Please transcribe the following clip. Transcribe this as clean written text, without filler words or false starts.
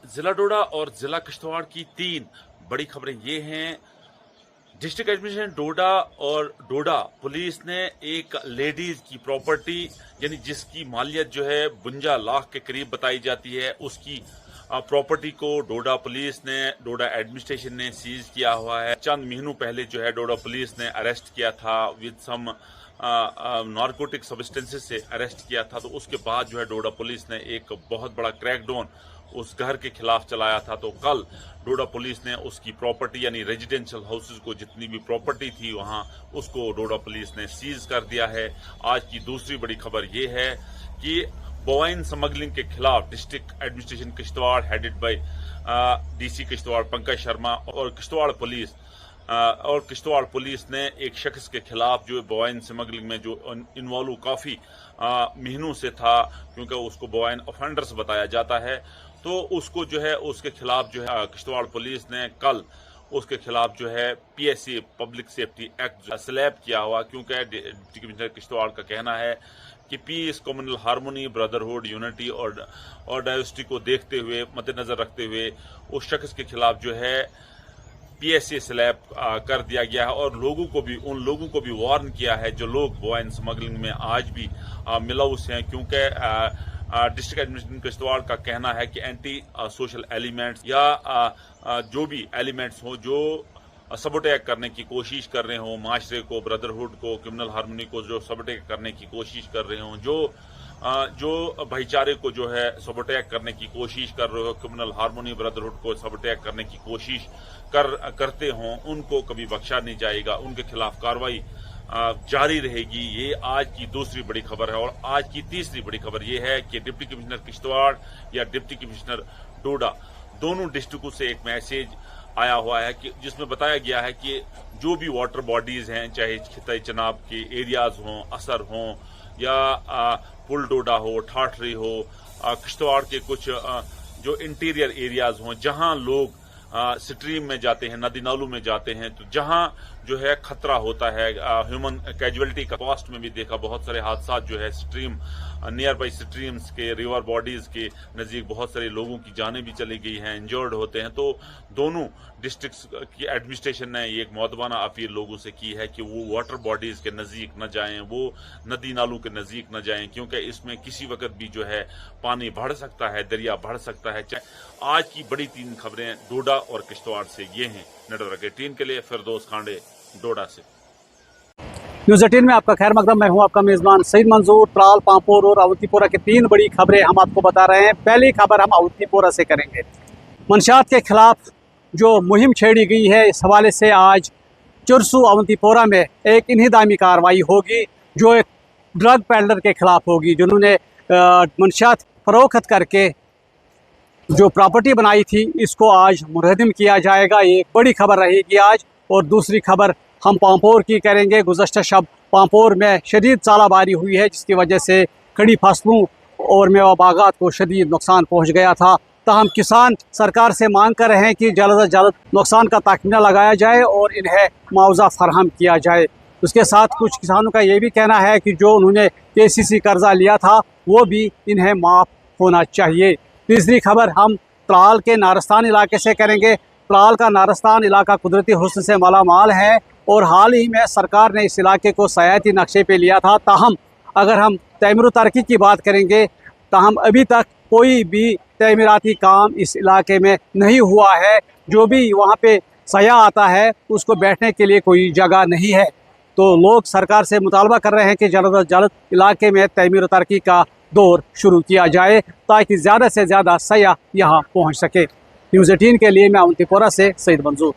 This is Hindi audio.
जिला डोडा और जिला किश्तवाड़ की तीन बड़ी खबरें ये हैं। डिस्ट्रिक्ट एडमिनिस्ट्रेशन डोडा और डोडा पुलिस ने एक लेडीज की प्रॉपर्टी यानी जिसकी मालियत जो है 52 लाख के करीब बताई जाती है, उसकी प्रॉपर्टी को डोडा पुलिस ने, डोडा एडमिनिस्ट्रेशन ने सीज किया हुआ है। चंद महीनों पहले जो है डोडा पुलिस ने अरेस्ट किया था, विद सम नारकोटिक सब्सटेंसेस से अरेस्ट किया था। तो उसके बाद जो है डोडा पुलिस ने एक बहुत बड़ा क्रैकडाउन उस घर के खिलाफ चलाया था। तो कल डोडा पुलिस ने उसकी प्रॉपर्टी यानी रेजिडेंशियल हाउसेज को जितनी भी प्रॉपर्टी थी वहां उसको डोडा पुलिस ने सीज कर दिया है। आज की दूसरी बड़ी खबर ये है कि बोवाइन स्मगलिंग के खिलाफ district administration Kishtwar headed by DC Kishtwar Pankaj Sharma और किश्तवाड़ पुलिस ने एक शख्स के खिलाफ जो बोवाइन स्मगलिंग में जो इन्वॉल्व काफी महीनों से था, क्योंकि उसको बोवाइन ऑफेंडर्स बताया जाता है, तो उसको जो है उसके खिलाफ जो है किश्तवाड़ पुलिस ने कल उसके खिलाफ जो है PSA public safety act slab किया हुआ, क्योंकि डिप्टी कमिश्नर किश्तवाड़ का कहना है कि peace, communal harmony, brotherhood, unity और डाइवर्सिटी को देखते हुए, मद्देनजर रखते हुए उस शख्स के खिलाफ जो है PSA स्लैब कर दिया गया है। और उन लोगों को भी वार्न किया है जो लोग बोवाइन स्मगलिंग में आज भी मिलौस हैं, क्योंकि डिस्ट्रिक्ट एडमिनिस्ट्रेशन किश्तवाड़ का कहना है कि एंटी सोशल एलिमेंट्स या जो भी एलिमेंट्स हों जो सबोटेक करने की कोशिश कर रहे हों, माशरे को, ब्रदरहुड को, क्रिमिनल हार्मोनी को जो सबोटेक करने की कोशिश कर रहे हों, जो भाईचारे को जो है सबोटेक करने की कोशिश कर रहे हो, क्रिमिनल हार्मोनी, ब्रदरहुड को सबोटेक करने की कोशिश करते हों, उनको कभी बख्शा नहीं जाएगा। उनके खिलाफ कार्रवाई जारी रहेगी। ये आज की दूसरी बड़ी खबर है। और आज की तीसरी बड़ी खबर ये है कि डिप्टी कमिश्नर किश्तवाड़ या डिप्टी कमिश्नर डोडा दोनों डिस्ट्रिक्टों से एक मैसेज आया हुआ है कि जिसमें बताया गया है कि जो भी वाटर बॉडीज हैं, चाहे खिताई चनाब के एरियाज हों, असर हों या पुल डोडा हो, ठाठरी हो, किश्तवाड़ के कुछ जो इंटीरियर एरियाज हों जहां लोग स्ट्रीम में जाते हैं, नदी नालों में जाते हैं, तो जहां जो है खतरा होता है ह्यूमन कैजुअलिटी का, पास्ट में भी देखा बहुत सारे हादसा जो है स्ट्रीम, नियर बाई स्ट्रीम्स के, रिवर बॉडीज के नज़दीक बहुत सारे लोगों की जानें भी चली गई हैं, इंजर्ड होते हैं। तो दोनों डिस्ट्रिक्ट्स की एडमिनिस्ट्रेशन ने एक मौदबाना अपील लोगों से की है कि वो वाटर बॉडीज के नज़दीक न जाएं, वो नदी नालों के नज़दीक न जाएं, क्योंकि इसमें किसी वक्त भी जो है पानी बढ़ सकता है, दरिया बढ़ सकता है। आज की बड़ी तीन खबरें डोडा और किश्तवाड़ से ये हैं। नेटवर्क 18 के लिए फिरदौस खांडे, डोडा से। न्यूज़ 18 में आपका खैर मकदम। मैं हूं आपका मेज़बान सईद मंजूर। त्राल, पांपोर और अवंतीपोरा की तीन बड़ी खबरें हम आपको बता रहे हैं। पहली खबर हम अवंतीपोरा से करेंगे। मंशियात के खिलाफ जो मुहिम छेड़ी गई है, इस हवाले से आज चुरसू अवंतीपोरा में एक इन्हिदामी कार्रवाई होगी, जो एक ड्रग पेडलर के खिलाफ होगी, जिन्होंने मंशियात फरोख्त करके जो प्रॉपर्टी बनाई थी, इसको आज मुरहदिम किया जाएगा। ये एक बड़ी खबर रहेगी आज। और दूसरी खबर हम पांपोर की करेंगे। गुज़श्ता शब पांपोर में शदीद सालाबारी हुई है, जिसकी वजह से खड़ी फसलों और मेवा बागात को शदीद नुकसान पहुंच गया था। ताहम किसान सरकार से मांग कर रहे हैं कि जल्द से जल्द नुकसान का ताखमीना लगाया जाए और इन्हें मुआवजा फराहम किया जाए। उसके साथ कुछ किसानों का ये भी कहना है कि जो उन्होंने KCC कर्जा लिया था वो भी इन्हें माफ़ होना चाहिए। तीसरी खबर हम त्राल के नारस्तान इलाके से करेंगे। त्राल का नारस्तान इलाका कुदरती हुस्न से मालामाल है और हाल ही में सरकार ने इस इलाके को सयाहती नक्शे पे लिया था। ताहम अगर हम तमीर तरक्की की बात करेंगे, ताहम अभी तक कोई भी तमीराती काम इस इलाके में नहीं हुआ है। जो भी वहाँ पे सयाह आता है उसको बैठने के लिए कोई जगह नहीं है। तो लोग सरकार से मुतालबा कर रहे हैं कि जल्द से जल्द इलाके में तमीर तरक्की का दौर शुरू किया जाए, ताकि ज़्यादा से ज़्यादा सयाह यहाँ पहुँच सके। न्यूज़ 18 के लिए मैं अवंतीपोरा से सईद मंजूर।